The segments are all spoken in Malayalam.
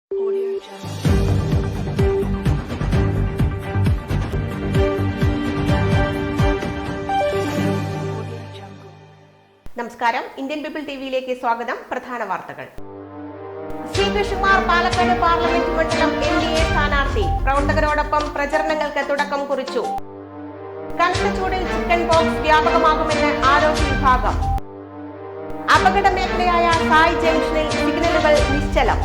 നമസ്കാരം, ഇന്ത്യൻ പീപ്പിൾ ടിവിയിലേക്ക് സ്വാഗതം. പ്രധാന വാർത്തകൾ. സി കൃഷ്ണകുമാർ പാലക്കാട് പാർലമെന്റ് മണ്ഡലം NDA സ്ഥാനാർത്ഥി. പ്രവർത്തകരോടൊപ്പം പ്രചരണങ്ങൾക്ക് തുടക്കം കുറിച്ചു. കനത്ത ചൂടിൽ ചിക്കൻ ബോക്സ് വ്യാപകമാകുമെന്ന് ആരോഗ്യ വിഭാഗം. അപകട മേഖലയായ സായ് ജംഗ്ഷനിൽ സിഗ്നലുകൾ നിശ്ചലം.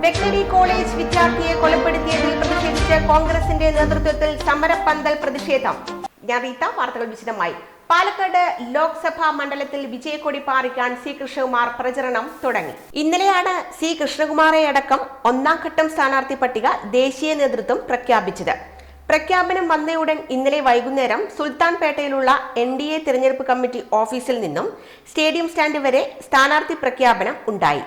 വെക്കടി കോളേജ് വിദ്യാർത്ഥിയെ കൊലപ്പെടുത്തിയതിൽ പ്രതിഷേധിച്ച് കോൺഗ്രസിന്റെ നേതൃത്വത്തിൽ സമരപ്പന്തൽ പ്രതിഷേധം. ഞാൻ റീത്ത. വാർത്തകൾ വിശദമായി. പാലക്കാട് ലോക്സഭാ മണ്ഡലത്തിൽ വിജയക്കൊടി പാറിക്കാൻ സി കൃഷ്ണകുമാർ പ്രചരണം തുടങ്ങി. ഇന്നലെയാണ് സി കൃഷ്ണകുമാറെ അടക്കം ഒന്നാം ഘട്ടം സ്ഥാനാർത്ഥി പട്ടിക ദേശീയ നേതൃത്വം പ്രഖ്യാപിച്ചത്. പ്രഖ്യാപനം വന്നയുടൻ ഇന്നലെ വൈകുന്നേരം സുൽത്താൻപേട്ടയിലുള്ള NDA തിരഞ്ഞെടുപ്പ് കമ്മിറ്റി ഓഫീസിൽ നിന്നും സ്റ്റേഡിയം സ്റ്റാൻഡ് വരെ സ്ഥാനാർത്ഥി പ്രഖ്യാപനം ഉണ്ടായി.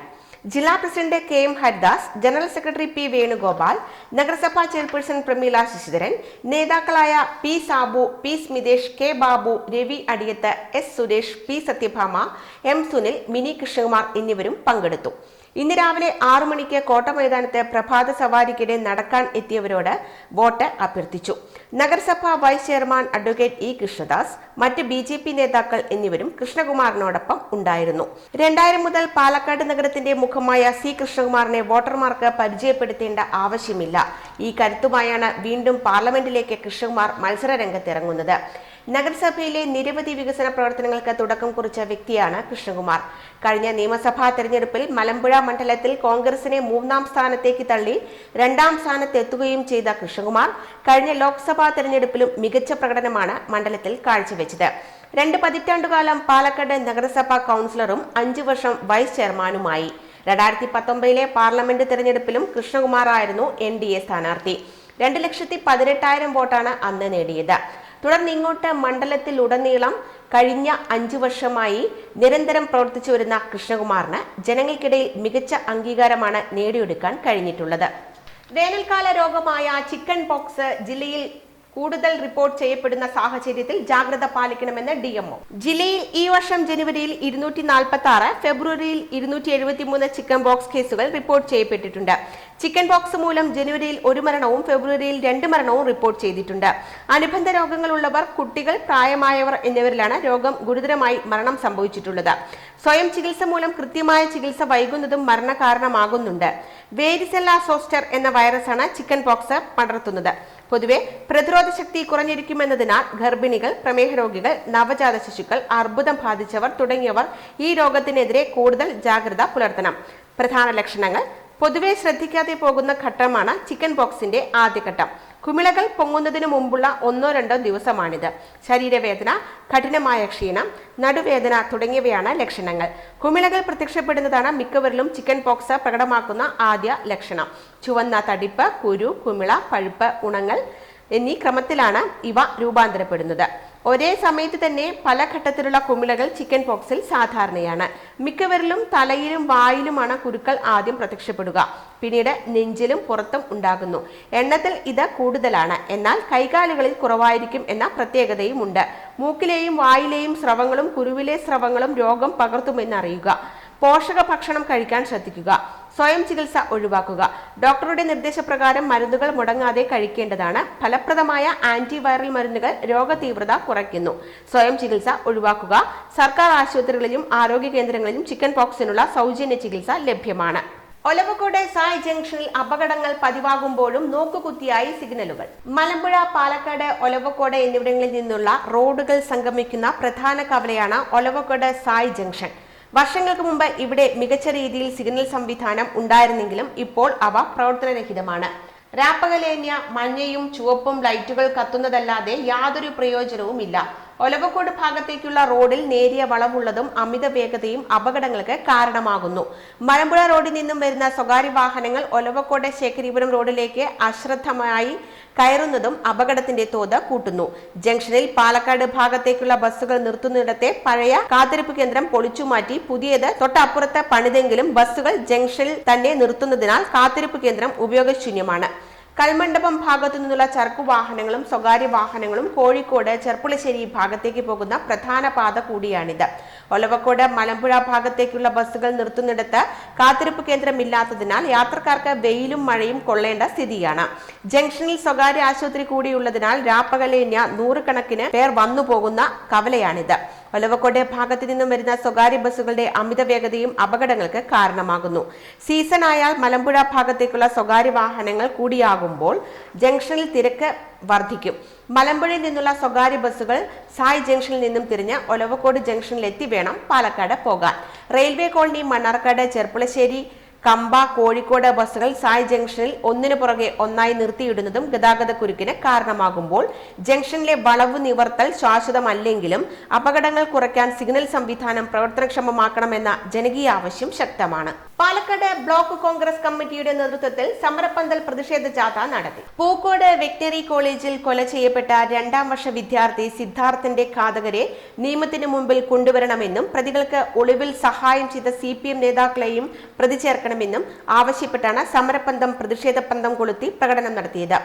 ജില്ലാ president KM Haridas, general secretary P Venugopal, നഗരസഭാ ചെയർപേഴ്സൺ പ്രമീള ശശിധരൻ, നേതാക്കളായ P Sabu, P Smithesh, K Babu, Ravi Adiyath, S Suresh, P Sathyabhama, M Sunil, Mini Krishnakumar എന്നിവരും പങ്കെടുത്തു. ഇന്ന് രാവിലെ 6 മണിക്ക് കോട്ട മൈതാനത്ത് പ്രഭാത സവാരിക്കിടെ നടക്കാൻ എത്തിയവരോട് വോട്ട് അഭ്യർത്ഥിച്ചു. നഗരസഭാ vice chairman advocate E Krishnadas, മറ്റ് BJP നേതാക്കൾ എന്നിവരും കൃഷ്ണകുമാറിനോടൊപ്പം ഉണ്ടായിരുന്നു. 2000 മുതൽ പാലക്കാട് നഗരത്തിന്റെ മുഖമായ സി കൃഷ്ണകുമാറിനെ വോട്ടർമാർക്ക് പരിചയപ്പെടുത്തേണ്ട ആവശ്യമില്ല. ഈ കരുത്തുമായാണ് വീണ്ടും പാർലമെന്റിലേക്ക് കൃഷ്ണകുമാർ മത്സര രംഗത്തിറങ്ങുന്നത്. നഗരസഭയിലെ നിരവധി വികസന പ്രവർത്തനങ്ങൾക്ക് തുടക്കം കുറിച്ച വ്യക്തിയാണ് കൃഷ്ണകുമാർ. കഴിഞ്ഞ നിയമസഭാ തെരഞ്ഞെടുപ്പിൽ മലമ്പുഴ മണ്ഡലത്തിൽ കോൺഗ്രസിനെ 3ാം സ്ഥാനത്തേക്ക് തള്ളി 2ാം സ്ഥാനത്തെത്തുകയും ചെയ്ത കൃഷ്ണകുമാർ കഴിഞ്ഞ ലോക്സഭാ തെരഞ്ഞെടുപ്പിലും മികച്ച പ്രകടനമാണ് മണ്ഡലത്തിൽ കാഴ്ചവെച്ചത്. 2 പതിറ്റാണ്ടുകാലം പാലക്കാട് നഗരസഭാ കൗൺസിലറും 5 വർഷം വൈസ് ചെയർമാനുമായി. 2019 പാർലമെന്റ് തെരഞ്ഞെടുപ്പിലും കൃഷ്ണകുമാർ ആയിരുന്നു NDA സ്ഥാനാർത്ഥി. 2,18,000 വോട്ടാണ് അന്ന് നേടിയത്. തുടർന്ന് ഇങ്ങോട്ട് മണ്ഡലത്തിലുടനീളം കഴിഞ്ഞ 5 വർഷമായി നിരന്തരം പ്രവർത്തിച്ചു വരുന്ന കൃഷ്ണകുമാറിന് ജനങ്ങൾക്കിടയിൽ മികച്ച അംഗീകാരമാണ് നേടിയെടുക്കാൻ കഴിഞ്ഞിട്ടുള്ളത്. വേനൽക്കാല രോഗമായ ചിക്കൻ പോക്സ് ജില്ലയിൽ കൂടുതൽ റിപ്പോർട്ട് ചെയ്യപ്പെടുന്ന സാഹചര്യത്തിൽ ജാഗ്രത പാലിക്കണമെന്ന് DMO. ജില്ലയിൽ ഈ വർഷം ജനുവരിയിൽ 246, ഫെബ്രുവരിയിൽ 273 ചിക്കൻ ബോക്സ് കേസുകൾ റിപ്പോർട്ട് ചെയ്യപ്പെട്ടിട്ടുണ്ട്. ചിക്കൻ ബോക്സ് മൂലം ജനുവരിയിൽ 1 മരണവും ഫെബ്രുവരിയിൽ 2 മരണവും റിപ്പോർട്ട് ചെയ്തിട്ടുണ്ട്. അനുബന്ധ രോഗങ്ങളുള്ളവർ, കുട്ടികൾ, പ്രായമായവർ എന്നിവരിലാണ് രോഗം ഗുരുതരമായി മരണം സംഭവിച്ചിട്ടുള്ളത്. സ്വയം ചികിത്സ മൂലം കൃത്യമായ ചികിത്സ വൈകുന്നതും മരണകാരണമാകുന്നുണ്ട്. വേരിസെല്ല സോസ്റ്റർ എന്ന വൈറസാണ് ചിക്കൻ പോക്സ് പടർത്തുന്നത്. പൊതുവെ പ്രതിരോധ ശക്തി കുറഞ്ഞിരിക്കുമെന്നതിനാൽ ഗർഭിണികൾ, പ്രമേഹ രോഗികൾ, നവജാത ശിശുക്കൾ, അർബുദം ബാധിച്ചവർ തുടങ്ങിയവർ ഈ രോഗത്തിനെതിരെ കൂടുതൽ ജാഗ്രത പുലർത്തണം. പ്രധാന ലക്ഷണങ്ങൾ: പൊതുവെ ശ്രദ്ധിക്കാതെ പോകുന്ന ഘട്ടമാണ് ചിക്കൻ പോക്സിന്റെ ആദ്യഘട്ടം. കുമിളകൾ പൊങ്ങുന്നതിനു മുമ്പുള്ള 1-2 ദിവസമാണിത്. ശരീരവേദന, കഠിനമായ ക്ഷീണം, നടുവേദന തുടങ്ങിയവയാണ് ലക്ഷണങ്ങൾ. കുമിളകൾ പ്രത്യക്ഷപ്പെടുന്നതാണ് മിക്കവരിലും ചിക്കൻ പോക്സ് പ്രകടമാക്കുന്ന ആദ്യ ലക്ഷണം. ചുവന്ന തടിപ്പ്, കുരു, കുമിള, പഴുപ്പ്, ഉണങ്ങൽ എന്നീ ക്രമത്തിലാണ് ഇവ രൂപാന്തരപ്പെടുന്നത്. ഒരേ സമയത്ത് തന്നെ പല ഘട്ടത്തിലുള്ള കുമിളകൾ ചിക്കൻ പോക്സിൽ സാധാരണയാണ്. മിക്കവരിലും തലയിലും വായിലുമാണ് കുരുക്കൾ ആദ്യം പ്രത്യക്ഷപ്പെടുക. പിന്നീട് നെഞ്ചിലും പുറത്തും ഉണ്ടാകുന്നു. എണ്ണത്തിൽ ഇത് കൂടുതലാണ്, എന്നാൽ കൈകാലുകളിൽ കുറവായിരിക്കും എന്ന പ്രത്യേകതയുമുണ്ട്. മൂക്കിലെയും വായിലെയും സ്രവങ്ങളും കുരുവിലെ സ്രവങ്ങളും രോഗം പകർത്തുമെന്നറിയുക. പോഷക ഭക്ഷണം കഴിക്കാൻ ശ്രദ്ധിക്കുക. സ്വയം ചികിത്സ ഒഴിവാക്കുക. ഡോക്ടറുടെ നിർദ്ദേശപ്രകാരം മരുന്നുകൾ മുടങ്ങാതെ കഴിക്കേണ്ടതാണ്. ഫലപ്രദമായ ആന്റിവൈറൽ മരുന്നുകൾ രോഗതീവ്രത കുറയ്ക്കുന്നു. സ്വയം ചികിത്സ ഒഴിവാക്കുക. സർക്കാർ ആശുപത്രികളിലും ആരോഗ്യ കേന്ദ്രങ്ങളിലും ചിക്കൻ പോക്സിനുള്ള സൗജന്യ ചികിത്സ ലഭ്യമാണ്. ഒലവക്കോട് സായ് ജംഗ്ഷനിൽ അപകടങ്ങൾ പതിവാകുമ്പോഴും നോക്കുകുത്തിയായി സിഗ്നലുകൾ. മലമ്പുഴ, പാലക്കാട്, ഒലവക്കോട് എന്നിവിടങ്ങളിൽ നിന്നുള്ള റോഡുകൾ സംഗമിക്കുന്ന പ്രധാന കവലയാണ് ഒലവക്കോട് സായ് ജംഗ്ഷൻ. വർഷങ്ങൾക്ക് മുമ്പ് ഇവിടെ മികച്ച രീതിയിൽ സിഗ്നൽ സംവിധാനം ഉണ്ടായിരുന്നെങ്കിലും ഇപ്പോൾ അവ പ്രവർത്തനരഹിതമാണ്. രാപ്പകലേന്യ മഞ്ഞയും ചുവപ്പും ലൈറ്റുകൾ കത്തുന്നതല്ലാതെ യാതൊരു പ്രയോജനവുമില്ല. ഒലവക്കോട് ഭാഗത്തേക്കുള്ള റോഡിൽ നേരിയ വളവുള്ളതും അമിത വേഗതയും അപകടങ്ങൾക്ക് കാരണമാകുന്നു. മലമ്പുഴ റോഡിൽ നിന്നും വരുന്ന സ്വകാര്യ വാഹനങ്ങൾ ഒലവക്കോട് ശേഖരീപുരം റോഡിലേക്ക് അശ്രദ്ധമായി കയറുന്നതും അപകടത്തിന്റെ തോത് കൂട്ടുന്നു. ജംഗ്ഷനിൽ പാലക്കാട് ഭാഗത്തേക്കുള്ള ബസ്സുകൾ നിർത്തുന്നിടത്തെ പഴയ കാത്തിരിപ്പ് കേന്ദ്രം പൊളിച്ചുമാറ്റി പുതിയത് തൊട്ടപ്പുറത്ത് പണിതെങ്കിലും ബസ്സുകൾ ജംഗ്ഷനിൽ തന്നെ നിർത്തുന്നതിനാൽ കാത്തിരിപ്പ് കേന്ദ്രം ഉപയോഗശൂന്യമാണ്. കൽമണ്ഡപം ഭാഗത്തു നിന്നുള്ള ചരക്കു വാഹനങ്ങളും സ്വകാര്യ വാഹനങ്ങളും കോഴിക്കോട് ചെർപ്പുളശ്ശേരി ഭാഗത്തേക്ക് പോകുന്ന പ്രധാന പാത കൂടിയാണിത്. ഒലവക്കോട് മലമ്പുഴ ഭാഗത്തേക്കുള്ള ബസ്സുകൾ നിർത്തുന്നിടത്ത് കാത്തിരിപ്പ് കേന്ദ്രമില്ലാത്തതിനാൽ യാത്രക്കാർക്ക് വെയിലും മഴയും കൊള്ളേണ്ട സ്ഥിതിയാണ്. ജംഗ്ഷനിൽ സ്വകാര്യ ആശുപത്രി കൂടിയുള്ളതിനാൽ രാപ്പകലേന്യ നൂറുകണക്കിന് പേർ വന്നു പോകുന്ന കവലയാണിത്. ഒലവക്കോട് ഭാഗത്തു നിന്നും വരുന്ന സ്വകാര്യ ബസ്സുകളുടെ അമിത വേഗതയും അപകടങ്ങൾക്ക് കാരണമാകുന്നു. സീസൺ ആയാൽ മലമ്പുഴ ഭാഗത്തേക്കുള്ള സ്വകാര്യ വാഹനങ്ങൾ കൂടിയാകുമ്പോൾ ജംഗ്ഷനിൽ തിരക്ക് വർദ്ധിക്കും. മലമ്പുഴയിൽ നിന്നുള്ള സ്വകാര്യ ബസ്സുകൾ സായ് ജംഗ്ഷനിൽ നിന്നും തിരിഞ്ഞ് ഒലവക്കോട് ജംഗ്ഷനിൽ എത്തി വേണം പാലക്കാട് പോകാൻ. റെയിൽവേ കോളനി, മണ്ണാർക്കാട്, ചെർപ്പുളശ്ശേരി, കമ്പ, കോഴിക്കോട് ബസ്സുകൾ സായ് ജംഗ്ഷനിൽ ഒന്നിനു പുറകെ ഒന്നായി നിർത്തിയിടുന്നതും ഗതാഗത കുരുക്കിന് കാരണമാകുമ്പോൾ ജംഗ്ഷനിലെ വളവ് നിവർത്തൽ ശാശ്വതമല്ലെങ്കിലും അപകടങ്ങൾ കുറയ്ക്കാൻ സിഗ്നൽ സംവിധാനം പ്രവർത്തനക്ഷമമാക്കണമെന്ന ജനകീയ ആവശ്യം ശക്തമാണ്. പാലക്കാട് ബ്ലോക്ക് കോൺഗ്രസ് കമ്മിറ്റിയുടെ നേതൃത്വത്തിൽ സമരപ്പന്തൽ പ്രതിഷേധ ജാഥ നടത്തി. പൂക്കോട് വെറ്റിനറി കോളേജിൽ കൊല ചെയ്യപ്പെട്ട 2ാം വർഷ വിദ്യാർത്ഥി സിദ്ധാർത്ഥന്റെ ഘാതകരെ നിയമത്തിന് മുമ്പിൽ കൊണ്ടുവരണമെന്നും പ്രതികൾക്ക് ഒളിവിൽ സഹായം ചെയ്ത CPM നേതാക്കളെയും പ്രതി ചേർക്കണമെന്നും ആവശ്യപ്പെട്ടാണ് സമരപ്പന്തം പ്രതിഷേധ പന്തം കൊളുത്തി പ്രകടനം നടത്തിയത്.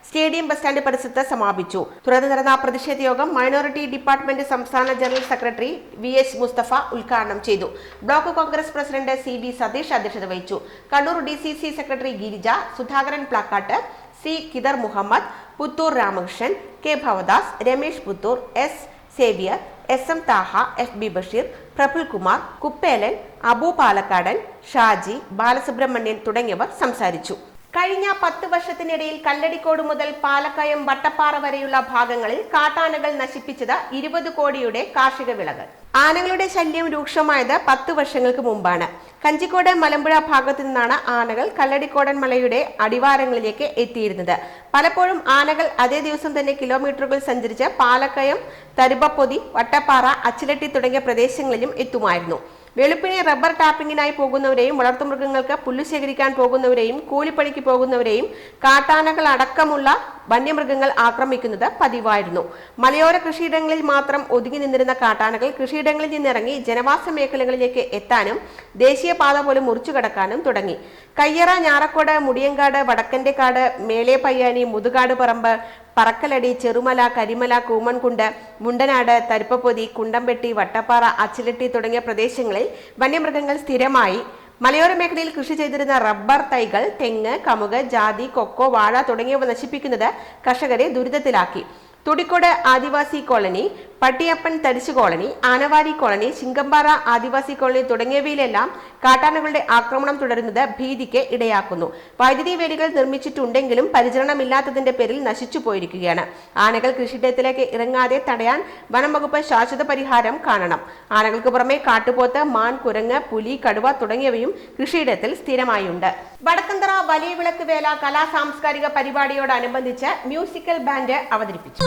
സ്റ്റേഡിയം ബസ് സ്റ്റാൻഡ് പരിസരത്ത് സമാപിച്ചു. തുടർന്ന് നടന്ന പ്രതിഷേധ യോഗം മൈനോറിറ്റി ഡിപ്പാർട്ട്മെന്റ് സംസ്ഥാന ജനറൽ സെക്രട്ടറി VH മുസ്തഫ ഉദ്ഘാടനം ചെയ്തു. Block Congress president CB Satheesh അധ്യക്ഷത വഹിച്ചു. Kannur DCC secretary Girija, Sudhakaran Plakkat, C Kidar Muhammad, Puthur Ramakrishnan, K Bhavadas, Ramesh Puthur, S Xavier, SM Thaha, FB Basheer, Praful Kumar, Kuppelan, Abu Palakkadan, Shaji, Balasubramanian തുടങ്ങിയവർ സംസാരിച്ചു. കഴിഞ്ഞ 10 വർഷത്തിനിടയിൽ കല്ലടിക്കോട് മുതൽ പാലക്കയം വട്ടപ്പാറ വരെയുള്ള ഭാഗങ്ങളിൽ കാട്ടാനകൾ നശിപ്പിച്ചത് 20 കോടിയുടെ കാർഷിക വിളകൾ. ആനകളുടെ ശല്യം രൂക്ഷമായത് 10 വർഷങ്ങൾക്ക് മുമ്പാണ്. കഞ്ചിക്കോട്, മലമ്പുഴ ഭാഗത്തു നിന്നാണ് ആനകൾ കല്ലടിക്കോടൻ മലയുടെ അടിവാരങ്ങളിലേക്ക് എത്തിയിരുന്നത്. പലപ്പോഴും ആനകൾ അതേ ദിവസം തന്നെ കിലോമീറ്ററുകൾ സഞ്ചരിച്ച് പാലക്കയം, തരുപ്പപ്പൊതി, വട്ടപ്പാറ, അച്ചിലട്ടി തുടങ്ങിയ പ്രദേശങ്ങളിലും എത്തുമായിരുന്നു. വെളുപ്പിനെ റബ്ബർ ടാപ്പിങ്ങിനായി പോകുന്നവരെയും വളർത്തുമൃഗങ്ങൾക്ക് പുല്ലു ശേഖരിക്കാൻ പോകുന്നവരെയും കൂലിപ്പണിക്ക് പോകുന്നവരെയും കാട്ടാനകൾ അടക്കമുള്ള വന്യമൃഗങ്ങൾ ആക്രമിക്കുന്നത് പതിവായിരുന്നു. മലയോര കൃഷിയിടങ്ങളിൽ മാത്രം ഒതുങ്ങി നിന്നിരുന്ന കാട്ടാനകൾ കൃഷിയിടങ്ങളിൽ നിന്നിറങ്ങി ജനവാസ മേഖലകളിലേക്ക് എത്താനും ദേശീയപാത പോലും മുറിച്ചു കടക്കാനും തുടങ്ങി. കയ്യറ, ഞാറക്കോട്, മുടിയങ്കാട്, വടക്കന്റെക്കാട്, മേലെ പയ്യാനി, മുതുകാട് പറമ്പ്, പറക്കലടി, ചെറുമല, കരിമല, കൂമൺകുണ്ട്, മുണ്ടനാട്, തരുപ്പപ്പൊതി, കുണ്ടംപെട്ടി, വട്ടപ്പാറ, അച്ചിലട്ടി തുടങ്ങിയ പ്രദേശങ്ങളിൽ വന്യമൃഗങ്ങൾ സ്ഥിരമായി മലയോര മേഖലയിൽ കൃഷി ചെയ്തിരുന്ന റബ്ബർ തൈകൾ, തെങ്ങ്, കമുക്, ജാതി, കൊക്കോ, വാഴ തുടങ്ങിയവ നശിപ്പിക്കുന്നത് കർഷകരെ ദുരിതത്തിലാക്കി. തുടിക്കോട് ആദിവാസി കോളനി, പട്ടിയപ്പൻ തരിശു കോളനി, ആനവാരി കോളനി, ശിങ്കമ്പാറ ആദിവാസി കോളനി തുടങ്ങിയവയിലെല്ലാം കാട്ടാനകളുടെ ആക്രമണം തുടരുന്നത് ഭീതിക്ക് ഇടയാക്കുന്നു. വൈദ്യുതി വേലികൾ നിർമ്മിച്ചിട്ടുണ്ടെങ്കിലും പരിചരണമില്ലാത്തതിന്റെ പേരിൽ നശിച്ചു പോയിരിക്കുകയാണ്. ആനകൾ കൃഷിയിടത്തിലേക്ക് ഇറങ്ങാതെ തടയാൻ വനം വകുപ്പ് ശാശ്വത പരിഹാരം കാണണം. ആനകൾക്ക് പുറമെ കാട്ടുപോത്ത്, മാൻ, കുരങ്ങ്, പുലി, കടുവ തുടങ്ങിയവയും കൃഷിയിടത്തിൽ സ്ഥിരമായുണ്ട്. വടക്കന്തറ വലിയ വിളക്ക് വേല കലാ സാംസ്കാരിക പരിപാടിയോടനുബന്ധിച്ച് മ്യൂസിക്കൽ ബാൻഡ് അവതരിപ്പിച്ചു.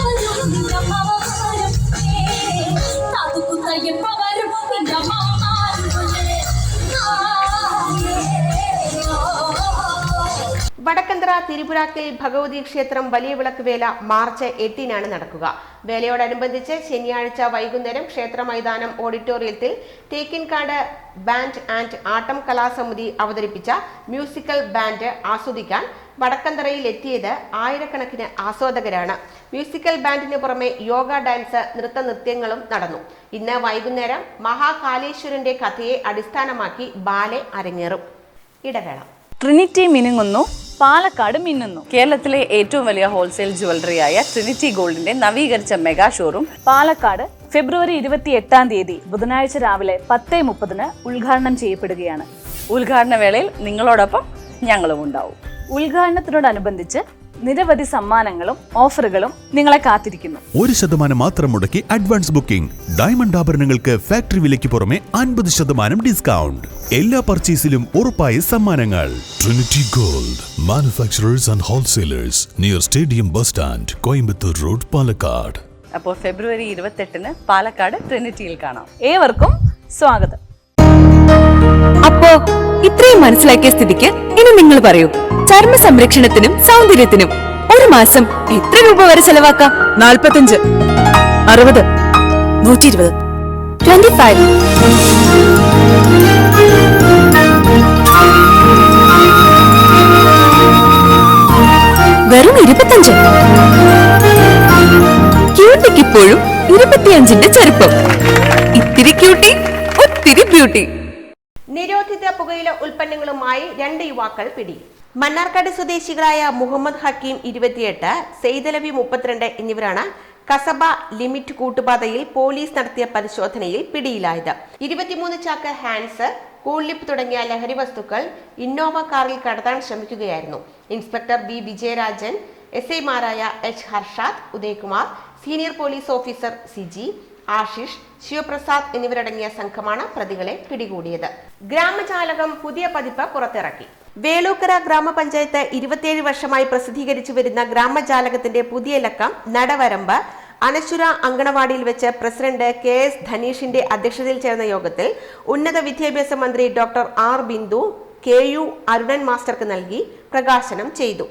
വടക്കന്തറ തിരുപുരാക്കൽ ഭഗവതി ക്ഷേത്രം വലിയ വിളക്ക് വേല മാർച്ച് 8-നാണ് നടക്കുക. വേലയോടനുബന്ധിച്ച് ശനിയാഴ്ച വൈകുന്നേരം ക്ഷേത്ര മൈതാനം ഓഡിറ്റോറിയത്തിൽ തേക്കിൻകാട് ബാൻഡ് ആൻഡ് ആട്ടം കലാസമിതി അവതരിപ്പിച്ച മ്യൂസിക്കൽ ബാൻഡ് ആസ്വദിക്കാൻ വടക്കന്തറയിൽ എത്തിയത് ആയിരക്കണക്കിന് ആസ്വാദകരാണ്. മ്യൂസിക്കൽ ബാൻഡിന് പുറമെ യോഗ, ഡാൻസ്, നൃത്തങ്ങളും നടന്നു. ഇന്ന് വൈകുന്നേരം മഹാകാലേശ്വരന്റെ കഥയെ അടിസ്ഥാനമാക്കി ബാലെ അരങ്ങേറും. ഇടവേള. ട്രിനിറ്റി മിനുങ്ങുന്നു, പാലക്കാട് മിന്നുന്നു. കേരളത്തിലെ ഏറ്റവും വലിയ ഹോൾസെയിൽ ജ്വല്ലറിയായ ട്രിനിറ്റി ഗോൾഡിന്റെ നവീകരിച്ച മെഗാ ഷോറൂം പാലക്കാട് ഫെബ്രുവരി 28 ബുധനാഴ്ച രാവിലെ 10:30 ഉദ്ഘാടനം ചെയ്യപ്പെടുകയാണ്. ഉദ്ഘാടന വേളയിൽ നിങ്ങളോടൊപ്പം ഞങ്ങളും ഉണ്ടാവും. ഉദ്ഘാടനത്തിനോടനുബന്ധിച്ച് നിരവധി സമ്മാനങ്ങളും ഓഫറുകളും നിങ്ങളെ കാത്തിരിക്കുന്നു. 1% മാത്രം മുടക്കി അഡ്വാൻസ് ബുക്കിംഗ്. ഡയമണ്ട് ആഭരണങ്ങൾക്ക് ഫാക്ടറി വിലയ്ക്ക് പുറമെ 50% ഡിസ്കൗണ്ട്. എല്ലാ പർച്ചേസിലും ഉറപ്പായ സമ്മാനങ്ങൾ. Trinity gold, manufacturers and wholesalers, near stadium bus stand, Coimbatore road, Palakkad. അപ്പോൾ ഫെബ്രുവരി 28 പാലക്കാട് ട്രിനിറ്റിയിൽ കാണാം. ഏവർക്കും സ്വാഗതം. അപ്പോ ഇത്രയും മനസ്സിലാക്കിയ സ്ഥിതിക്ക് ഇനി നിങ്ങൾ പറയൂ, ചർമ്മ സംരക്ഷണത്തിനും സൗന്ദര്യത്തിനും ഒരു മാസം എത്ര രൂപ വരെ ചെലവാക്കാം? 45, 60, 120, 25. ഇപ്പോഴും 25ന്റെ ചെറുപ്പം. ഇത്തിരി ക്യൂട്ടി, ഒത്തിരി ബ്യൂട്ടി. നിരോധിത പുകയില ഉൽപ്പന്നങ്ങളുമായി 2 യുവാക്കൾ പിടി. മണ്ണാർക്കാട് സ്വദേശികളായ മുഹമ്മദ് ഹക്കീം 28, സെയ്തലവി 32 എന്നിവരാണ് കസബ ലിമിറ്റ് കൂട്ടുപാതയിൽ പോലീസ് നടത്തിയ പരിശോധനയിൽ പിടിയിലായത്. 23 ചാക്ക് ഹാൻസ്, കൂൾലിപ്പ് തുടങ്ങിയ ലഹരി വസ്തുക്കൾ ഇന്നോവ കാറിൽ കടത്താൻ ശ്രമിക്കുകയായിരുന്നു. ഇൻസ്പെക്ടർ ബി വിജയരാജൻ, SI-മാരായ H Harshad, Udayakumar, senior police officer Siji, Ashish, Sivaprasad എന്നിവരടങ്ങിയ സംഘമാണ് പ്രതികളെ പിടികൂടിയത്. ഗ്രാമജാലകം പുതിയ പതിപ്പ് പുറത്തിറക്കി. വേളൂക്കര ഗ്രാമപഞ്ചായത്ത് 27 വർഷമായി പ്രസിദ്ധീകരിച്ചു വരുന്ന ഗ്രാമജാലകത്തിന്റെ പുതിയ ലക്കം നടവരമ്പ് അനശ്വര അങ്കണവാടിയിൽ വെച്ച് പ്രസിഡന്റ് KS ധനീഷിന്റെ അധ്യക്ഷതയിൽ ചേർന്ന യോഗത്തിൽ ഉന്നത വിദ്യാഭ്യാസ മന്ത്രി doctor R Bindu KU Arunan മാസ്റ്റർക്ക് നൽകി പ്രകാശനം ചെയ്തു.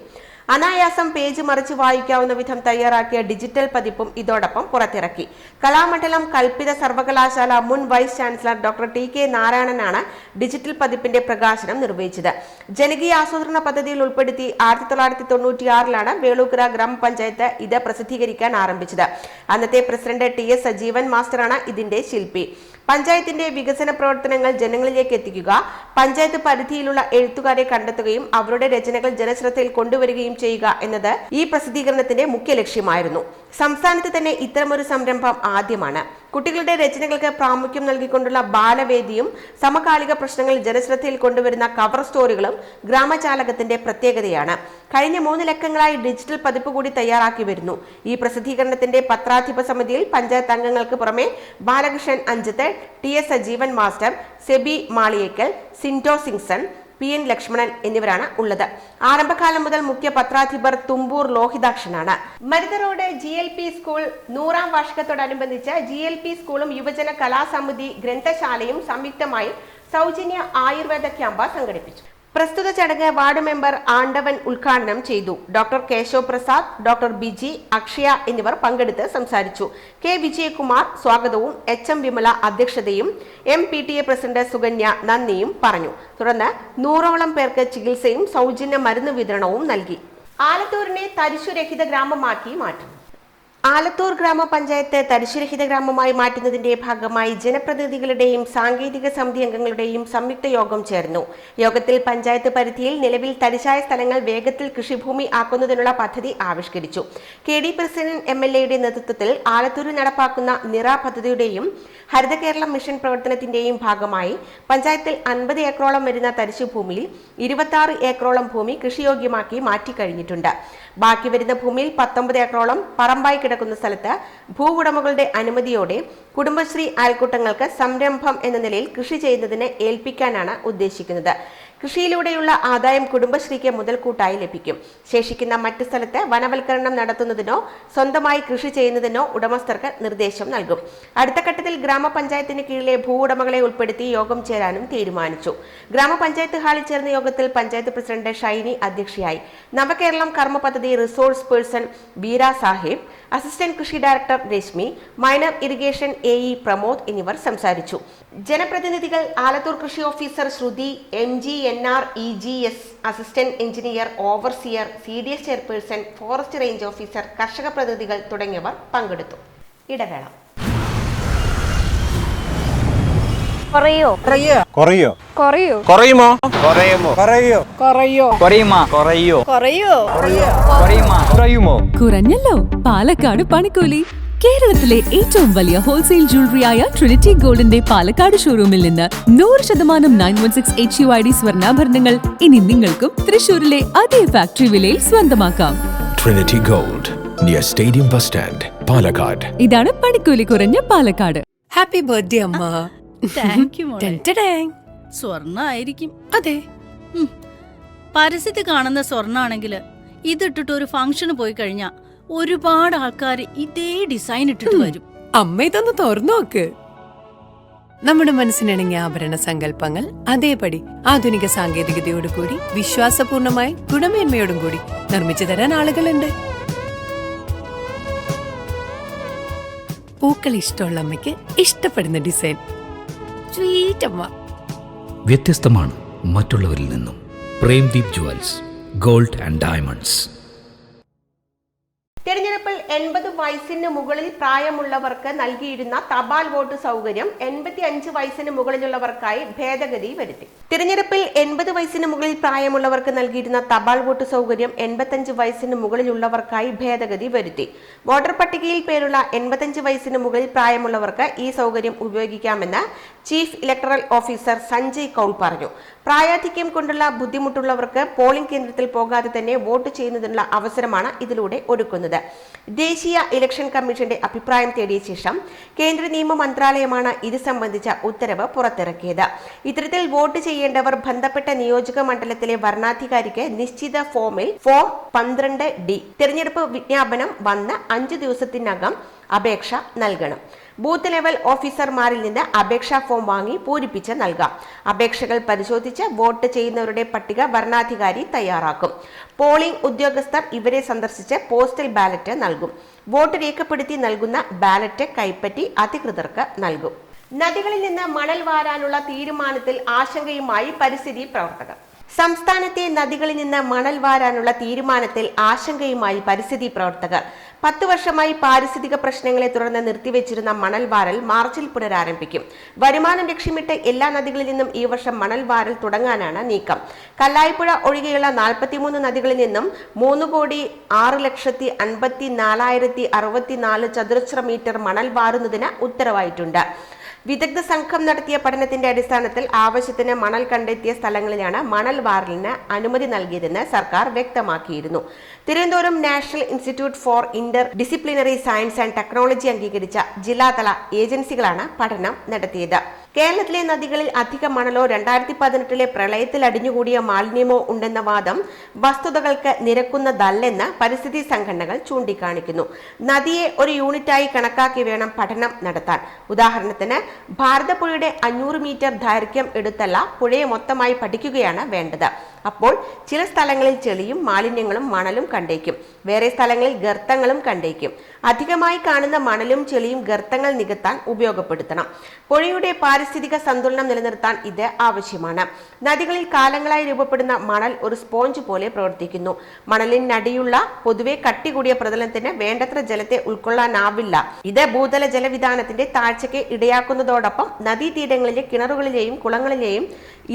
അനായാസം പേജ് മറിച്ച് വായിക്കാവുന്ന വിധം തയ്യാറാക്കിയ ഡിജിറ്റൽ പതിപ്പും ഇതോടൊപ്പം പുറത്തിറക്കി. കലാമണ്ഡലം കൽപ്പിത സർവകലാശാല മുൻ വൈസ് ചാൻസലർ ഡോക്ടർ TK നാരായണനാണ് ഡിജിറ്റൽ പതിപ്പിന്റെ പ്രകാശനം നിർവഹിച്ചത്. ജനകീയ ആസൂത്രണ പദ്ധതിയിൽ ഉൾപ്പെടുത്തി 1996 വേളൂക്കര ഗ്രാമപഞ്ചായത്ത് ഇത് പ്രസിദ്ധീകരിക്കാൻ ആരംഭിച്ചത്. അന്നത്തെ പ്രസിഡന്റ് TS സജീവൻ മാസ്റ്ററാണ് ഇതിന്റെ ശില്പി. പഞ്ചായത്തിന്റെ വികസന പ്രവർത്തനങ്ങൾ ജനങ്ങളിലേക്ക് എത്തിക്കുക, പഞ്ചായത്ത് പരിധിയിലുള്ള എഴുത്തുകാരെ കണ്ടെത്തുകയും അവരുടെ രചനകൾ ജനശ്രദ്ധയിൽ കൊണ്ടുവരികയും ചെയ്യുക എന്നത് ഈ പ്രസിദ്ധീകരണത്തിന്റെ മുഖ്യ ലക്ഷ്യമായിരുന്നു. സംസ്ഥാനത്ത് തന്നെ ഇത്തരമൊരു സംരംഭം ആദ്യമാണ്. കുട്ടികളുടെ രചനകൾക്ക് പ്രാമുഖ്യം നൽകിക്കൊണ്ടുള്ള ബാലവേദിയും സമകാലിക പ്രശ്നങ്ങൾ ജനശ്രദ്ധയിൽ കൊണ്ടുവരുന്ന കവർ സ്റ്റോറികളും ഗ്രാമജാലകത്തിന്റെ പ്രത്യേകതയാണ്. കഴിഞ്ഞ 3 ലക്കങ്ങളായി ഡിജിറ്റൽ പതിപ്പ് കൂടി തയ്യാറാക്കി വരുന്നു. ഈ പ്രസിദ്ധീകരണത്തിന്റെ പത്രാധിപ സമിതിയിൽ പഞ്ചായത്ത് അംഗങ്ങൾക്ക് പുറമെ Balakrishnan Anchath, TS Sajeevan master, Seby Maliyekkal, Sindo Singson, PN Lakshmanan എന്നിവരാണ് ഉള്ളത്. ആരംഭകാലം മുതൽ മുഖ്യ പത്രാധിപർ തുമ്പൂർ ലോഹിതാക്ഷനാണ്. മരുത റോഡ് GLP സ്കൂൾ 100ാം വാർഷികത്തോടനുബന്ധിച്ച് GLP സ്കൂളും യുവജന കലാസമിതി ഗ്രന്ഥശാലയും സംയുക്തമായി സൗജന്യ ആയുർവേദ ക്യാമ്പ് സംഘടിപ്പിച്ചു. പ്രസ്തുത ചടങ്ങ് വാർഡ് മെമ്പർ ആണ്ടവൻ ഉദ്ഘാടനം ചെയ്തു. ഡോക്ടർ കേശവ് പ്രസാദ്, ഡോക്ടർ ബിജി, അക്ഷയ എന്നിവർ പങ്കെടുത്ത് സംസാരിച്ചു. K വിജയകുമാർ സ്വാഗതവും HM വിമല അധ്യക്ഷതയും MPTA പ്രസിഡന്റ് സുകന്യ നന്ദിയും പറഞ്ഞു. തുടർന്ന് 100ഓളം പേർക്ക് ചികിത്സയും സൗജന്യ മരുന്ന് വിതരണവും നൽകി. ആലത്തൂരിനെ തരിശുരഹിത ഗ്രാമമാക്കി മാറ്റും. ആലത്തൂർ ഗ്രാമപഞ്ചായത്ത് തരിശുരഹിത ഗ്രാമമായി മാറ്റുന്നതിന്റെ ഭാഗമായി ജനപ്രതിനിധികളുടെയും സാങ്കേതിക സമിതി അംഗങ്ങളുടെയും സംയുക്ത യോഗം ചേർന്നു. യോഗത്തിൽ പഞ്ചായത്ത് പരിധിയിൽ നിലവിൽ തരിശായ സ്ഥലങ്ങൾ വേഗത്തിൽ കൃഷിഭൂമി ആക്കുന്നതിനുള്ള പദ്ധതി ആവിഷ്കരിച്ചു. KD പ്രസിഡന്റ് MLA നേതൃത്വത്തിൽ ആലത്തൂരിൽ നടപ്പാക്കുന്ന നിറ പദ്ധതിയുടെയും ഹരിത കേരളം മിഷൻ പ്രവർത്തനത്തിന്റെയും ഭാഗമായി പഞ്ചായത്തിൽ 50 ഏക്കറോളം വരുന്ന തരിശുഭൂമിയിൽ 26 ഏക്കറോളം ഭൂമി കൃഷിയോഗ്യമാക്കി മാറ്റിക്കഴിഞ്ഞിട്ടുണ്ട്. ബാക്കി വരുന്ന ഭൂമിയിൽ 19 ഏക്കറോളം പറമ്പായി കിടക്കുന്ന സ്ഥലത്ത് ഭൂവുടമകളുടെ അനുമതിയോടെ കുടുംബശ്രീ അയൽക്കൂട്ടങ്ങൾക്ക് സംരംഭം എന്ന നിലയിൽ കൃഷി ചെയ്യുന്നതിന് ഏൽപ്പിക്കാനാണ് ഉദ്ദേശിക്കുന്നത്. കൃഷിയിലൂടെയുള്ള ആദായം കുടുംബശ്രീക്ക് മുതൽക്കൂട്ടായി ലഭിക്കും. ശേഷിക്കുന്ന മറ്റ് സ്ഥലത്ത് വനവൽക്കരണം നടത്തുന്നതിനോ സ്വന്തമായി കൃഷി ചെയ്യുന്നതിനോ ഉടമസ്ഥർക്ക് നിർദ്ദേശം നൽകും. അടുത്ത ഘട്ടത്തിൽ ഗ്രാമപഞ്ചായത്തിന് കീഴിലെ ഭൂവുടമകളെ ഉൾപ്പെടുത്തി യോഗം ചേരാനും തീരുമാനിച്ചു. ഗ്രാമപഞ്ചായത്ത് ഹാളിൽ ചേർന്ന യോഗത്തിൽ പഞ്ചായത്ത് പ്രസിഡന്റ് ഷൈനി അധ്യക്ഷയായി. നവകേരളം കർമ്മ പദ്ധതി resource person Beera Sahib, assistant കൃഷി director Reshmi, minor irrigation AE Pramod എന്നിവർ സംസാരിച്ചു. ജനപ്രതിനിധികൾ ആലത്തൂർ കൃഷി officer Shruthi, MGNR EGS assistant engineer, overseer, CDS chairperson, forest range officer, കർഷക പ്രതിനിധികൾ തുടങ്ങിയവർ പങ്കെടുത്തു. ഇടവേള. കുറയോ കുറയോ കുറയോ കുറയുമോ കുറയുമോ കുറയോ കുറയോ കുറയുമോ കുറയോ കുറയോ കുറയുമോ കുറയുമോ കുറഞ്ഞല്ലോ പാലക്കാട് പണിക്കൂലി. കേരളത്തിലെ ഏറ്റവും വലിയ ഹോൾസെയിൽ ജ്വല്ലറിയായ ട്രിനിറ്റി ഗോൾഡിന്റെ പാലക്കാട് ഷോറൂമിൽ നിന്ന് 100% 916 HUID സ്വർണ്ണാഭരണങ്ങൾ ഇനി നിങ്ങൾക്കും തൃശൂരിലെ അതേ ഫാക്ടറി വിലയിൽ സ്വന്തമാക്കാം. Trinity Gold, near Stadium Bus Stand, Palakkad. ഇതാണ് പണിക്കൂലി കുറഞ്ഞ പാലക്കാട്. ഹാപ്പി ബർത്ത്ഡേ അമ്മ. താങ്ക് യു മോളെ. ടെൻറ്റഡാങ്. സ്വർണ്ണായിരിക്കും. അതെ, പരസ്യത്തിൽ കാണുന്ന സ്വർണ്ണാണെങ്കിൽ ഇതിട്ടിട്ട് ഒരു ഫംഗ്ഷന് പോയി കഴിഞ്ഞാ ഒരുപാട് ആൾക്കാർ ഇതേ ഡിസൈൻ ഇട്ടിട്ട് വരും. അമ്മ ഇതൊന്ന് തുറന്നു നോക്ക്. നമ്മുടെ മനസ്സിനിണങ്ങിയ ആഭരണ സങ്കല്പങ്ങൾ അതേപടി ആധുനിക സാങ്കേതികതയോടുകൂടി വിശ്വാസപൂർണമായി ഗുണമേന്മയോടും കൂടി നിർമ്മിച്ചു തരാൻ ആളുകളുണ്ട്. പൂക്കൾ ഇഷ്ടമുള്ള അമ്മയ്ക്ക് ഇഷ്ടപ്പെടുന്ന ഡിസൈൻ. സ്വീറ്റ് അമ്മ. വ്യത്യസ്തമാണ് മറ്റുള്ളവരിൽ നിന്നും. Premdeep jewels, gold and diamonds. തെരഞ്ഞെടുപ്പിൽ 80 വയസ്സിന് മുകളിൽ പ്രായമുള്ളവർക്ക് നൽകിയിരുന്ന തപാൽ വോട്ട് സൗകര്യം 85 വയസ്സിന് മുകളിലുള്ളവർക്കായി ഭേദഗതി വരുത്തി. തിരഞ്ഞെടുപ്പിൽ 80 വയസ്സിന് മുകളിൽ പ്രായമുള്ളവർക്ക് നൽകിയിരുന്ന തപാൽ വോട്ട് സൗകര്യം 85 വയസ്സിന് മുകളിലുള്ളവർക്കായി ഭേദഗതി വരുത്തി. വോട്ടർ പട്ടികയിൽ പേരുള്ള 85 വയസ്സിന് മുകളിൽ പ്രായമുള്ളവർക്ക് ഈ സൗകര്യം ഉപയോഗിക്കാമെന്ന് chief electoral officer Sanjay Kaul പറഞ്ഞു. പ്രായാധിക്യം കൊണ്ടുള്ള ബുദ്ധിമുട്ടുള്ളവർക്ക് പോളിംഗ് കേന്ദ്രത്തിൽ പോകാതെ തന്നെ വോട്ട് ചെയ്യുന്നതിനുള്ള അവസരമാണ് ഇതിലൂടെ ഒരുക്കുന്നത്. ദേശീയ ഇലക്ഷൻ കമ്മീഷന്റെ അഭിപ്രായം തേടിയ ശേഷം കേന്ദ്ര നിയമ മന്ത്രാലയമാണ് ഇത് സംബന്ധിച്ച ഉത്തരവ് പുറത്തിറക്കിയത്. ഇത്തരത്തിൽ വോട്ട് ചെയ്യേണ്ടവർ ബന്ധപ്പെട്ട നിയോജക മണ്ഡലത്തിലെ വരണാധികാരിക്ക് നിശ്ചിത ഫോമിൽ ഫോം 12D തിരഞ്ഞെടുപ്പ് വിജ്ഞാപനം വന്ന് 5 ദിവസത്തിനകം അപേക്ഷ നൽകണം. ബൂത്ത് ലെവൽ ഓഫീസർമാരിൽ നിന്ന് അപേക്ഷാ ഫോം വാങ്ങി പൂരിപ്പിച്ച് നൽകാം. അപേക്ഷകൾ പരിശോധിച്ച് വോട്ട് ചെയ്യുന്നവരുടെ പട്ടിക വരണാധികാരി തയ്യാറാക്കും. പോളിംഗ് ഉദ്യോഗസ്ഥർ ഇവരെ സന്ദർശിച്ച് പോസ്റ്റൽ ബാലറ്റ് നൽകും. വോട്ട് രേഖപ്പെടുത്തി നൽകുന്ന ബാലറ്റ് കൈപ്പറ്റി അധികൃതർക്ക് നൽകും. നദികളിൽ നിന്ന് മണൽ വാരാനുള്ള തീരുമാനത്തിൽ ആശങ്കയുമായി പരിസ്ഥിതി പ്രവർത്തകർ. സംസ്ഥാനത്തെ നദികളിൽ നിന്ന് മണൽ വാരാനുള്ള തീരുമാനത്തിൽ ആശങ്കയുമായി പരിസ്ഥിതി പ്രവർത്തകർ. 10 വർഷമായി പാരിസ്ഥിതിക പ്രശ്നങ്ങളെ തുടർന്ന് നിർത്തിവെച്ചിരുന്ന മണൽ വാരൽ മാർച്ചിൽ പുനരാരംഭിക്കും. വരുമാനം ലക്ഷ്യമിട്ട് എല്ലാ നദികളിൽ നിന്നും ഈ വർഷം മണൽ വാരൽ തുടങ്ങാനാണ് നീക്കം. കല്ലായിപ്പുഴ ഒഴികെയുള്ള 43 നദികളിൽ നിന്നും 3,06,54,064 ചതുരശ്ര മീറ്റർ മണൽ വാരുന്നതിന് ഉത്തരവായിട്ടുണ്ട്. വിദഗ്ധ സംഘം നടത്തിയ പഠനത്തിന്റെ അടിസ്ഥാനത്തിൽ ആവശ്യത്തിന് മണൽ കണ്ടെത്തിയ സ്ഥലങ്ങളിലാണ് മണൽ വാരലിന് അനുമതി നൽകിയതെന്ന് സർക്കാർ വ്യക്തമാക്കിയിരുന്നു. Thiruvananthapuram national institute for inter disciplinary science and technology അംഗീകരിച്ച ജില്ലാതല ഏജൻസികളാണ് പഠനം നടത്തിയത്. കേരളത്തിലെ നദികളിൽ അധിക മണലോ 2018 പ്രളയത്തിൽ അടിഞ്ഞുകൂടിയ മാലിന്യമോ ഉണ്ടെന്ന വാദം വസ്തുതകൾക്ക് നിരക്കുന്നതല്ലെന്ന് പരിസ്ഥിതി സംഘടനകൾ ചൂണ്ടിക്കാണിക്കുന്നു. നദിയെ ഒരു യൂണിറ്റായി കണക്കാക്കി വേണം പഠനം നടത്താൻ. ഉദാഹരണത്തിന് ഭാരതപ്പുഴയുടെ 500 മീറ്റർ ദൈർഘ്യം എടുത്തല്ല പുഴയെ മൊത്തമായി പഠിക്കുകയാണ് വേണ്ടത്. അപ്പോൾ ചില സ്ഥലങ്ങളിൽ ചെളിയും മാലിന്യങ്ങളും മണലും കണ്ടേക്കും, വേറെ സ്ഥലങ്ങളിൽ ഗർത്തങ്ങളും കണ്ടേക്കും. അധികമായി കാണുന്ന മണലും ചെളിയും ഗർത്തങ്ങൾ നികത്താൻ ഉപയോഗപ്പെടുത്തണം. പുഴയുടെ പാരിസ്ഥിതിക സന്തുലനം നിലനിർത്താൻ ഇത് ആവശ്യമാണ്. നദികളിൽ കാലങ്ങളായി രൂപപ്പെടുന്ന മണൽ ഒരു സ്പോഞ്ച് പോലെ പ്രവർത്തിക്കുന്നു. മണലിനടിയുള്ള പൊതുവെ കട്ടി കൂടിയ പ്രതലത്തിന് വേണ്ടത്ര ജലത്തെ ഉൾക്കൊള്ളാനാവില്ല. ഇത് ഭൂതല ജലവിധാനത്തിന്റെ താഴ്ചയ്ക്ക് ഇടയാക്കുന്നതോടൊപ്പം നദീതീരങ്ങളിലെ കിണറുകളിലെയും കുളങ്ങളിലെയും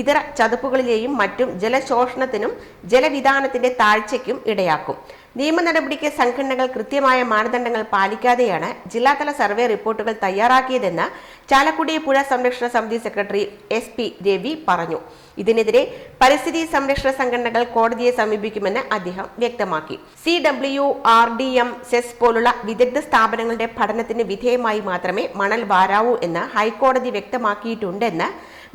ഇതര ചതുപ്പുകളിലെയും മറ്റും ജലശോഷണത്തിനും ജലവിധാനത്തിന്റെ താഴ്ചയ്ക്കും ഇടയാക്കും. നിയമ നടപടിക്ക് സംഘടനകൾ കൃത്യമായ മാനദണ്ഡങ്ങൾ പാലിക്കാതെയാണ് ജില്ലാതല സർവേ റിപ്പോർട്ടുകൾ തയ്യാറാക്കിയതെന്ന് ചാലക്കുടി പുഴ സംരക്ഷണ സമിതി സെക്രട്ടറി SP രവി പറഞ്ഞു. ഇതിനെതിരെ പരിസ്ഥിതി സംരക്ഷണ സംഘടനകൾ കോടതിയെ സമീപിക്കുമെന്ന് അദ്ദേഹം വ്യക്തമാക്കി. CWRDM സെസ് പോലുള്ള വിദഗ്ധ സ്ഥാപനങ്ങളുടെ പഠനത്തിന് വിധേയമായി മാത്രമേ മണൽ വാരാവൂ എന്ന് ഹൈക്കോടതി വ്യക്തമാക്കിയിട്ടുണ്ടെന്ന്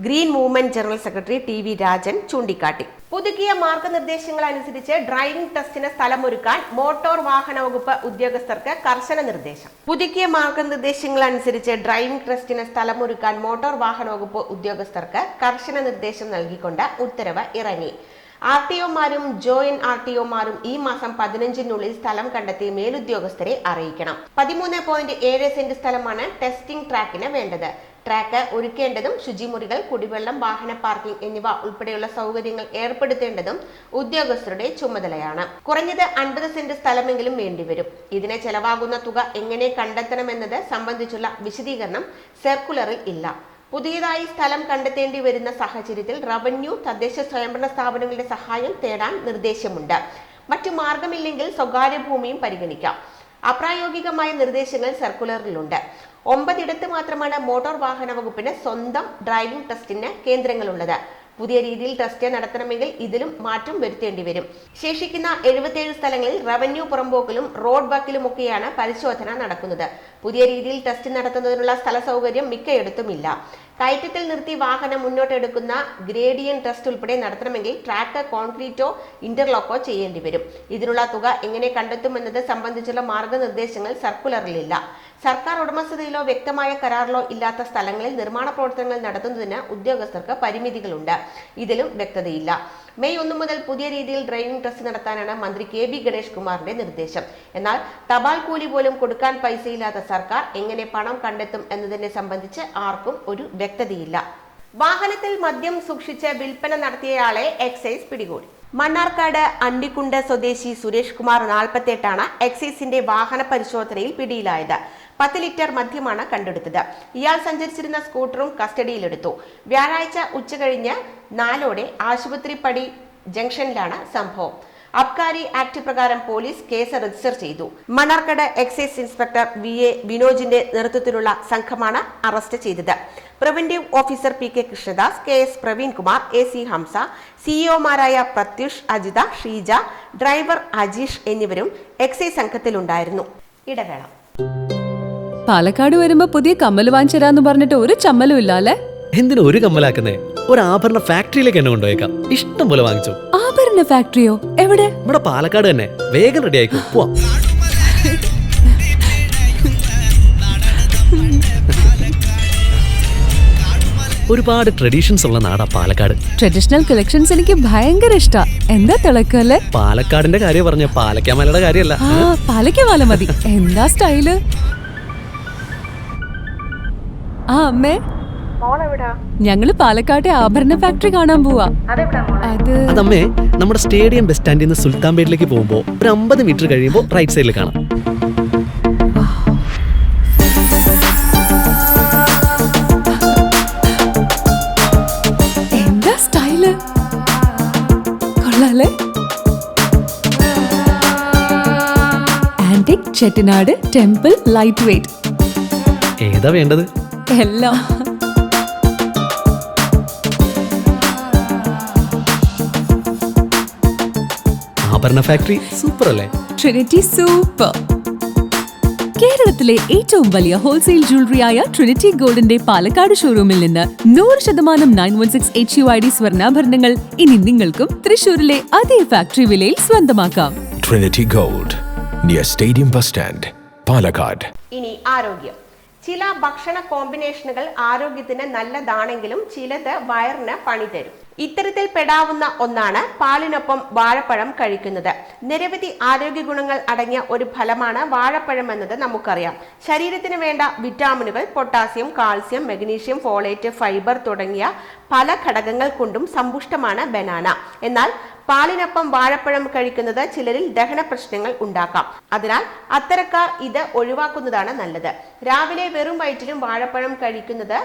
green movement general secretary TV Rajan ചൂണ്ടിക്കാട്ടി. പുതുക്കിയ മാർഗനിർദ്ദേശങ്ങൾ അനുസരിച്ച് ഡ്രൈവിംഗ് ടെസ്റ്റിന് സ്ഥലമൊരുക്കാൻ മോട്ടോർ വാഹന വകുപ്പ് ഉദ്യോഗസ്ഥർക്ക് കർശന നിർദ്ദേശം. പുതുക്കിയ മാർഗനിർദ്ദേശങ്ങൾ അനുസരിച്ച് ഡ്രൈവിംഗ് ടെസ്റ്റിന് സ്ഥലമൊരുക്കാൻ മോട്ടോർ വാഹന വകുപ്പ് ഉദ്യോഗസ്ഥർക്ക് കർശന നിർദ്ദേശം നൽകിക്കൊണ്ട് ഉത്തരവ് ഇറങ്ങി. RTOമാരും ജോയിന്റ് RTOമാരും ഈ മാസം 15-നുള്ളിൽ സ്ഥലം കണ്ടെത്തി മേലുദ്യോഗസ്ഥരെ അറിയിക്കണം. 13.7 സെന്റ് സ്ഥലമാണ് ടെസ്റ്റിംഗ് ട്രാക്കിന് വേണ്ടത്. ട്രാക്ക് ഒരുക്കേണ്ടതും ശുചിമുറികൾ, കുടിവെള്ളം, വാഹന പാർക്കിംഗ് എന്നിവ ഉൾപ്പെടെയുള്ള സൗകര്യങ്ങൾ ഏർപ്പെടുത്തേണ്ടതും ഉദ്യോഗസ്ഥരുടെ ചുമതലയാണ്. കുറഞ്ഞത് 50 സെന്റ് സ്ഥലമെങ്കിലും വേണ്ടിവരും. ഇതിന് ചെലവാകുന്ന തുക എങ്ങനെ കണ്ടെത്തണമെന്നത് സംബന്ധിച്ചുള്ള വിശദീകരണം സർക്കുലറിൽ ഇല്ല. പുതിയതായി സ്ഥലം കണ്ടെത്തേണ്ടി വരുന്ന സാഹചര്യത്തിൽ റവന്യൂ, തദ്ദേശ സ്വയംഭരണ സ്ഥാപനങ്ങളുടെ സഹായം തേടാൻ നിർദ്ദേശമുണ്ട്. മറ്റു മാർഗമില്ലെങ്കിൽ സ്വകാര്യ ഭൂമിയും പരിഗണിക്കാം. അപ്രായോഗികമായ നിർദ്ദേശങ്ങൾ സർക്കുലറിലുണ്ട്. 9 ഇടത്ത് മാത്രമാണ് മോട്ടോർ വാഹന വകുപ്പിന് സ്വന്തം ഡ്രൈവിംഗ് ടെസ്റ്റിന് കേന്ദ്രങ്ങളുള്ളത്. പുതിയ രീതിയിൽ ടെസ്റ്റ് നടത്തണമെങ്കിൽ ഇതിലും മാറ്റം വരുത്തേണ്ടി വരും. ശേഷിക്കുന്ന 77 സ്ഥലങ്ങളിൽ റവന്യൂ പുറമ്പോക്കിലും റോഡ് വക്കിലുമൊക്കെയാണ് പരിശോധന നടക്കുന്നത്. പുതിയ രീതിയിൽ ടെസ്റ്റ് നടത്തുന്നതിനുള്ള സ്ഥല സൗകര്യം മിക്കയിടത്തുമില്ല. കയറ്റത്തിൽ നിർത്തി വാഹനം മുന്നോട്ടെടുക്കുന്ന ഗ്രേഡിയൻ ടെസ്റ്റ് ഉൾപ്പെടെ നടത്തണമെങ്കിൽ ട്രാക്ക് കോൺക്രീറ്റോ ഇന്റർലോക്കോ ചെയ്യേണ്ടി വരും. ഇതിനുള്ള തുക എങ്ങനെ കണ്ടെത്തുമെന്നത് സംബന്ധിച്ചുള്ള മാർഗനിർദ്ദേശങ്ങൾ സർക്കുലറിലില്ല. സർക്കാർ ഉടമസ്ഥതയിലോ വ്യക്തമായ കരാറിലോ ഇല്ലാത്ത സ്ഥലങ്ങളിൽ നിർമ്മാണ പ്രവർത്തനങ്ങൾ നടത്തുന്നതിന് ഉദ്യോഗസ്ഥർക്ക് പരിമിതികളുണ്ട്. ഇതിലും വ്യക്തതയില്ല. മെയ് 1 മുതൽ പുതിയ രീതിയിൽ ഡ്രൈവിംഗ് ടെസ്റ്റ് നടത്താനാണ് മന്ത്രി KB ഗണേഷ് കുമാറിന്റെ നിർദ്ദേശം. എന്നാൽ തപാൽ കൂലി പോലും കൊടുക്കാൻ പൈസയില്ലാത്ത സർക്കാർ എങ്ങനെ പണം കണ്ടെത്തും എന്നതിനെ സംബന്ധിച്ച് ആർക്കും ഒരു വ്യക്തതയില്ല. വാഹനത്തിൽ മദ്യം സൂക്ഷിച്ച് വിൽപ്പന നടത്തിയയാളെ എക്സൈസ് പിടികൂടി. മണ്ണാർക്കാട് അണ്ടിക്കുണ്ട് സ്വദേശി സുരേഷ് കുമാർ 48 എക്സൈസിന്റെ വാഹന പരിശോധനയിൽ പിടിയിലായത്. 10 ലിറ്റർ മദ്യമാണ് കണ്ടെടുത്തത്. ഇയാൾ സഞ്ചരിച്ചിരുന്ന സ്കൂട്ടറും കസ്റ്റഡിയിലെടുത്തു. വ്യാഴാഴ്ച ഉച്ചകഴിഞ്ഞ് 4 ആശുപത്രിപ്പടി ജംഗ്ഷനിലാണ് സംഭവം. അബ്കാരി ആക്ട് പ്രകാരം പോലീസ് കേസ് രജിസ്റ്റർ ചെയ്തു. മണ്ണാർക്കാട് എക്സൈസ് ഇൻസ്പെക്ടർ VA വിനോജിന്റെ നേതൃത്വത്തിലുള്ള സംഘമാണ് അറസ്റ്റ് ചെയ്തത്. Preventive officer PK Krishnadas, KS Praveenkumar, AC Hamza, CEOമാരായ പ്രത്യുഷ്, അജിത, ഷീജ, ഡ്രൈവർ അജീഷ് എന്നിവരും എക്സൈസ് സംഘത്തിലുണ്ടായിരുന്നു. ഇടവേള. പാലക്കാട് വരുമ്പോ പുതിയ കമ്മൽ വാങ്ങിച്ചരാന്ന് പറഞ്ഞിട്ട് ഒരു ചമ്മലും ഇല്ല അല്ലേ? എന്തിനാ ഒരു കമ്മലാക്കുന്നേ? ഒരു ആഭരണ ഫാക്ടറിയിലേക്ക് എന്നെ കൊണ്ടുപോയേക്കാം. ഇഷ്ടം പോലെ വാങ്ങിച്ചു. ആഭരണ ഫാക്ടറിയോ? എവിടെ? നമ്മുടെ പാലക്കാട് തന്നെ. വേഗം റെഡി ആയിക്കോ, പോവാം. ഒരുപാട് ട്രഡീഷൻസ് ഉള്ള നാടാ പാലക്കാട്. ട്രഡീഷണൽ കളക്ഷൻസ് എനിക്ക് ഭയങ്കര ഇഷ്ടാ. എന്താ തിളക്കല്ലേ? പാലക്കാടിന്റെ കാര്യം പറഞ്ഞ പാലക്കാമലയുടെ കാര്യമല്ല. പാലക്കാമല മതി. എന്താ സ്റ്റൈല്? അമ്മേ, ഞങ്ങള് പാലക്കാട്ടെ ആഭരണ ഫാക്ടറി കാണാൻ പോവാ. അതമ്മേ, നമ്മുടെ സ്റ്റേഡിയം ബസ് സ്റ്റാൻഡിൽ നിന്ന് സുൽത്താൻപേട്ടിലേക്ക് പോകുമ്പോ ഒരു 50 മീറ്റർ കഴിയുമ്പോ റൈറ്റ് സൈഡിൽ കാണാം. എന്താ സ്റ്റൈല്? കൊള്ളാലേ? Antique Chettinad temple light weight. ഏതാ വേണ്ടത്? എല്ലാം. ആഭരണ ഫാക്ടറി സൂപ്പർ അല്ലേ? Trinity super. കേരളത്തിലെ ഏറ്റവും വലിയ ഹോൾസെയിൽ ജ്വല്ലറിയായ ട്രിനിറ്റി ഗോൾഡിന്റെ പാലക്കാട് ഷോറൂമിൽ നിന്ന് 100% 916 HUID സ്വർണ്ണാഭരണങ്ങൾ ഇനി നിങ്ങൾക്കും തൃശൂരിലെ അതേ ഫാക്ടറി വിലയിൽ സ്വന്തമാക്കാം. Trinity Gold, near Stadium Bus Stand, Palakkad. ഇനി ആരോഗ്യം. ചില ഭക്ഷണ കോമ്പിനേഷനുകൾ ആരോഗ്യത്തിന് നല്ലതാണെങ്കിലും ചിലത് വയറിന് പണി തരും. ഇത്തരത്തിൽ പെടാവുന്ന ഒന്നാണ് പാലിനൊപ്പം വാഴപ്പഴം കഴിക്കുന്നത്. നിരവധി ആരോഗ്യ ഗുണങ്ങൾ അടങ്ങിയ ഒരു ഫലമാണ് വാഴപ്പഴം എന്നത് നമുക്കറിയാം. ശരീരത്തിന് വേണ്ട വിറ്റാമിനുകൾ, potassium, calcium, magnesium, folate, fibre തുടങ്ങിയ പല ഘടകങ്ങൾ കൊണ്ടും സമ്പുഷ്ടമാണ് ബനാന. എന്നാൽ പാലിനൊപ്പം വാഴപ്പഴം കഴിക്കുന്നത് ചിലരിൽ ദഹന പ്രശ്നങ്ങൾ ഉണ്ടാക്കാം. അതിനാൽ അത്തരക്കാർ ഇത് ഒഴിവാക്കുന്നതാണ് നല്ലത്. രാവിലെ വെറും വയറ്റിലും വാഴപ്പഴം കഴിക്കുന്നത്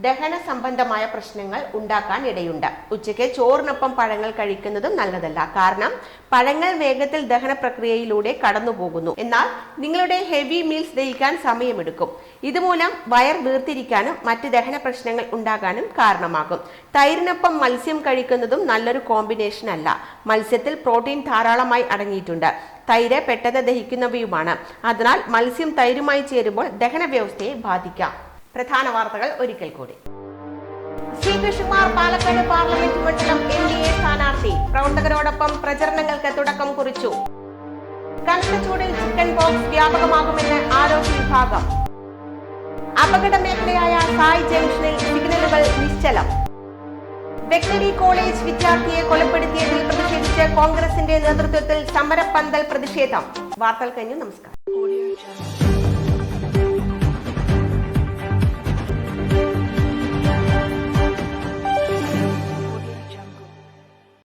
ദഹന സംബന്ധമായ പ്രശ്നങ്ങൾ ഉണ്ടാക്കാൻ ഇടയുണ്ട്. ഉച്ചയ്ക്ക് ചോറിനൊപ്പം പഴങ്ങൾ കഴിക്കുന്നതും നല്ലതല്ല. കാരണം പഴങ്ങൾ വേഗത്തിൽ ദഹന പ്രക്രിയയിലൂടെ കടന്നു പോകുന്നു. എന്നാൽ നിങ്ങളുടെ ഹെവി മീൽസ് ദഹിക്കാൻ സമയമെടുക്കും. ഇതുമൂലം വയർ വീർത്തിരിക്കാനും മറ്റ് ദഹന പ്രശ്നങ്ങൾ ഉണ്ടാകാനും കാരണമാകും. തൈരിനൊപ്പം മത്സ്യം കഴിക്കുന്നതും നല്ലൊരു കോമ്പിനേഷൻ അല്ല. മത്സ്യത്തിൽ പ്രോട്ടീൻ ധാരാളമായി അടങ്ങിയിട്ടുണ്ട്. തൈര് പെട്ടെന്ന് ദഹിക്കുന്നവയുമാണ്. അതിനാൽ മത്സ്യം തൈരുമായി ചേരുമ്പോൾ ദഹന വ്യവസ്ഥയെ ബാധിക്കാം. പ്രധാന വാർത്തകൾ ഒരിക്കൽ കൂടി. ശ്രീകൃഷ്ണകുമാർ പാലക്കാട് പാർലമെന്റ് മണ്ഡലം NDA സ്ഥാനാർത്ഥി. പ്രവർത്തകരോടൊപ്പം പ്രചരണങ്ങൾക്ക് തുടക്കം കുറിച്ചു. കനത്ത ചൂടിൽ ചിക്കൻ ബോക്സ് വ്യാപകമാകുമെന്ന് ആരോഗ്യ വിഭാഗം. അപകട മേഖലയായ സായ് ജംഗ്ഷനിൽ സിഗ്നലുകൾ നിശ്ചലം. വെറ്ററിനറി കോളേജ് വിദ്യാർത്ഥിയെ കൊലപ്പെടുത്തിയതിൽ പ്രതിഷേധിച്ച് കോൺഗ്രസിന്റെ നേതൃത്വത്തിൽ സമരപ്പന്തൽ പ്രതിഷേധം. വാർത്തകൾ കഴിഞ്ഞു. നമസ്കാരം.